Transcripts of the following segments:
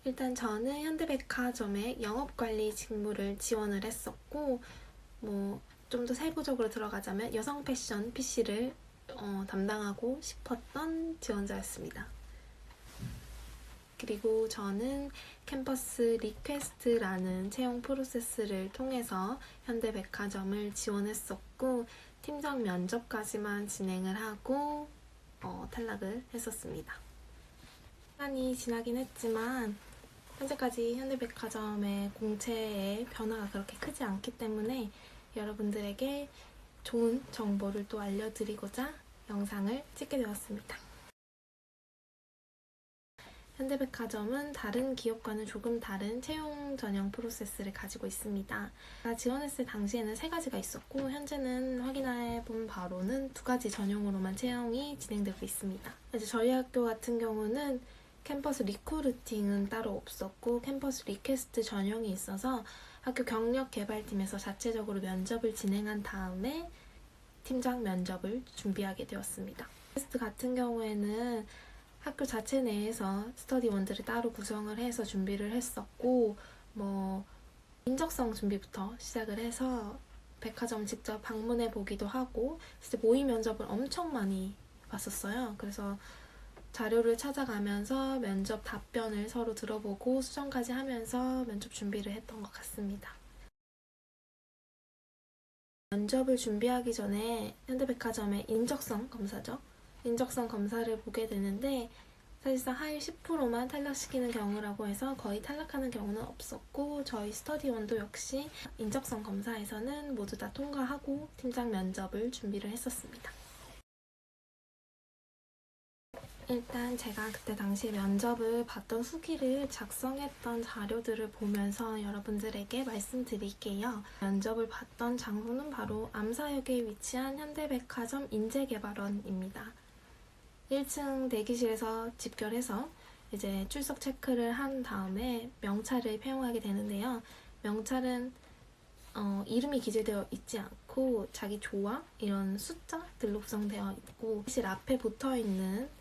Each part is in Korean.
일단 저는 현대백화점에 영업관리 직무를 지원을 했었고, 좀 더 세부적으로 들어가자면 여성 패션 PC를 담당하고 싶었던 지원자였습니다. 그리고 저는 캠퍼스 리퀘스트라는 채용 프로세스를 통해서 현대백화점을 지원했었고, 팀장 면접까지만 진행을 하고 탈락을 했었습니다. 시간이 지나긴 했지만 현재까지 현대백화점의 공채의 변화가 그렇게 크지 않기 때문에 여러분들에게 좋은 정보를 또 알려드리고자 영상을 찍게 되었습니다. 현대백화점은 다른 기업과는 조금 다른 채용 전형 프로세스를 가지고 있습니다. 제가 지원했을 당시에는 3가지가 있었고 현재는 확인해본 바로는 2가지 전형으로만 채용이 진행되고 있습니다. 이제 저희 학교 같은 경우는 캠퍼스 리크루팅은 따로 없었고 캠퍼스 리퀘스트 전형이 있어서 학교 경력 개발팀에서 자체적으로 면접을 진행한 다음에 팀장 면접을 준비하게 되었습니다. 리퀘스트 같은 경우에는 학교 자체 내에서 스터디원들을 따로 구성을 해서 준비를 했었고 인적성 준비부터 시작을 해서 백화점 직접 방문해 보기도 하고 진짜 모의 면접을 엄청 많이 봤었어요. 그래서 자료를 찾아가면서 면접 답변을 서로 들어보고 수정까지 하면서 면접 준비를 했던 것 같습니다. 면접을 준비하기 전에 현대백화점의 인적성 검사죠. 인적성 검사를 보게 되는데 사실상 하위 10%만 탈락시키는 경우라고 해서 거의 탈락하는 경우는 없었고 저희 스터디원도 역시 인적성 검사에서는 모두 다 통과하고 팀장 면접을 준비를 했었습니다. 일단 제가 그때 당시에 면접을 봤던 후기를 작성했던 자료들을 보면서 여러분들에게 말씀드릴게요. 면접을 봤던 장소는 바로 암사역에 위치한 현대백화점 인재개발원입니다. 1층 대기실에서 집결해서 이제 출석 체크를 한 다음에 명찰을 폐용하게 되는데요. 명찰은 이름이 기재되어 있지 않고 자기 조합 이런 숫자들로 구성되어 있고 대기실 앞에 붙어있는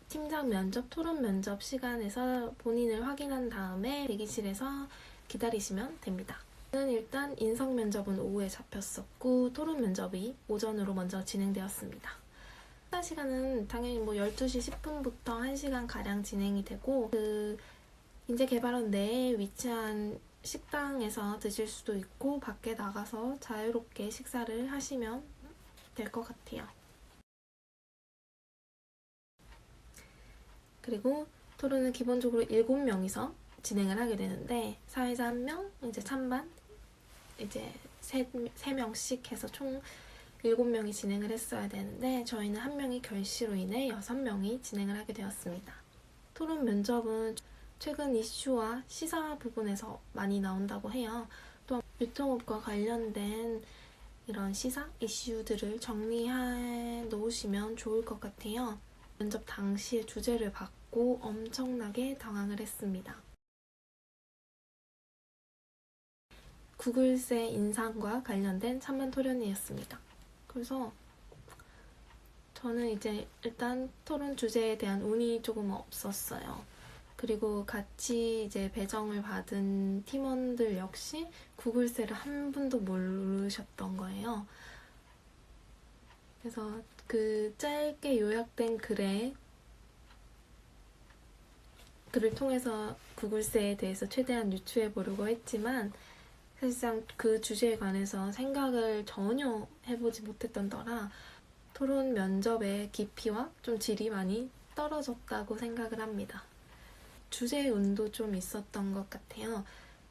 팀장 면접, 토론 면접 시간에서 본인을 확인한 다음에 대기실에서 기다리시면 됩니다. 저는 일단 인성 면접은 오후에 잡혔었고 토론 면접이 오전으로 먼저 진행되었습니다. 식사 시간은 당연히 12시 10분부터 1시간가량 진행이 되고 그 인재개발원 내에 위치한 식당에서 드실 수도 있고 밖에 나가서 자유롭게 식사를 하시면 될 것 같아요. 그리고 토론은 기본적으로 7명이서 진행을 하게 되는데 사회자 1명, 이제 찬반 이제 3명씩 해서 총 7명이 진행을 했어야 되는데 저희는 1명이 결시로 인해 6명이 진행을 하게 되었습니다. 토론 면접은 최근 이슈와 시사 부분에서 많이 나온다고 해요. 또 유통업과 관련된 이런 시사 이슈들을 정리해 놓으시면 좋을 것 같아요. 면접 당시에 주제를 받고 엄청나게 당황을 했습니다. 구글세 인상과 관련된 찬반 토론이었습니다. 그래서 저는 이제 일단 토론 주제에 대한 운이 조금 없었어요. 그리고 같이 이제 배정을 받은 팀원들 역시 구글세를 한 분도 모르셨던 거예요. 그래서 그 짧게 요약된 글을 통해서 구글세에 대해서 최대한 유추해 보려고 했지만 사실상 그 주제에 관해서 생각을 전혀 해보지 못했던 터라 토론 면접의 깊이와 좀 질이 많이 떨어졌다고 생각을 합니다. 주제의 운도 좀 있었던 것 같아요.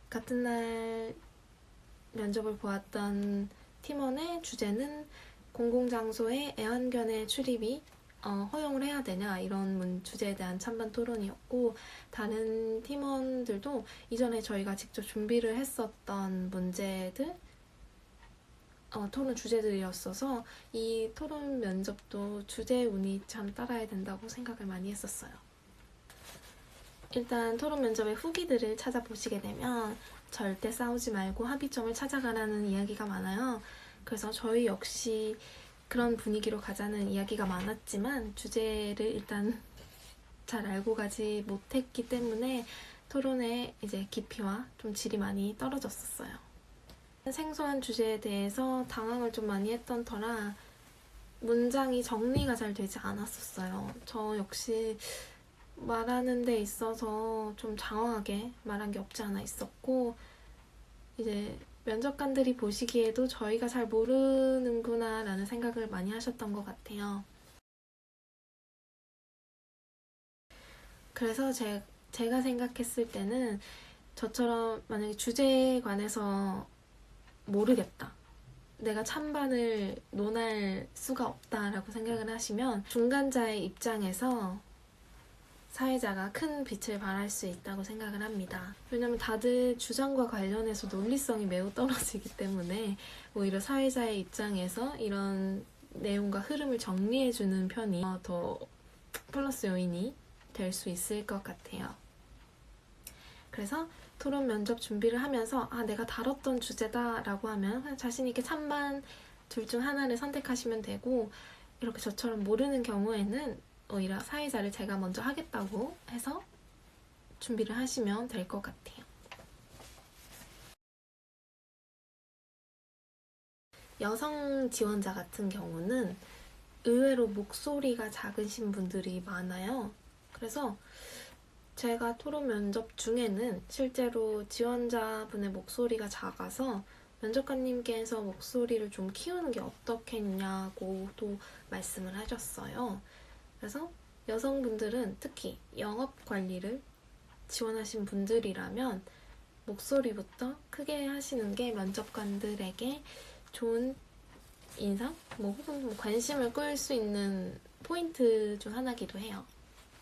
같은 날 면접을 보았던 팀원의 주제는 공공장소에 애완견의 출입이 허용을 해야 되냐 이런 주제에 대한 찬반 토론이었고 다른 팀원들도 이전에 저희가 직접 준비를 했었던 문제들 토론 주제들이었어서 이 토론 면접도 주제 운이 참 따라야 된다고 생각을 많이 했었어요. 일단 토론 면접의 후기들을 찾아보시게 되면 절대 싸우지 말고 합의점을 찾아가라는 이야기가 많아요. 그래서 저희 역시 그런 분위기로 가자는 이야기가 많았지만 주제를 일단 잘 알고 가지 못했기 때문에 토론의 이제 깊이와 좀 질이 많이 떨어졌었어요. 생소한 주제에 대해서 당황을 좀 많이 했던 터라 문장이 정리가 잘 되지 않았었어요. 저 역시 말하는 데 있어서 좀 장황하게 말한 게 없지 않아 있었고, 이제 면접관들이 보시기에도 저희가 잘 모르는구나 라는 생각을 많이 하셨던 것 같아요. 그래서 제가 생각했을 때는 저처럼 만약에 주제에 관해서 모르겠다, 내가 찬반을 논할 수가 없다라고 생각을 하시면 중간자의 입장에서 사회자가 큰 빛을 발할 수 있다고 생각을 합니다. 왜냐면 다들 주장과 관련해서 논리성이 매우 떨어지기 때문에 오히려 사회자의 입장에서 이런 내용과 흐름을 정리해주는 편이 더 플러스 요인이 될 수 있을 것 같아요. 그래서 토론 면접 준비를 하면서 내가 다뤘던 주제다 라고 하면 그냥 자신 있게 찬반 둘 중 하나를 선택하시면 되고, 이렇게 저처럼 모르는 경우에는 오히려 사회자를 제가 먼저 하겠다고 해서 준비를 하시면 될 것 같아요. 여성 지원자 같은 경우는 의외로 목소리가 작으신 분들이 많아요. 그래서 제가 토론 면접 중에는 실제로 지원자분의 목소리가 작아서 면접관님께서 목소리를 좀 키우는 게 어떻겠냐고도 말씀을 하셨어요. 그래서 여성분들은 특히 영업관리를 지원하신 분들이라면 목소리부터 크게 하시는 게 면접관들에게 좋은 인상? 혹은 관심을 끌 수 있는 포인트 중 하나기도 해요.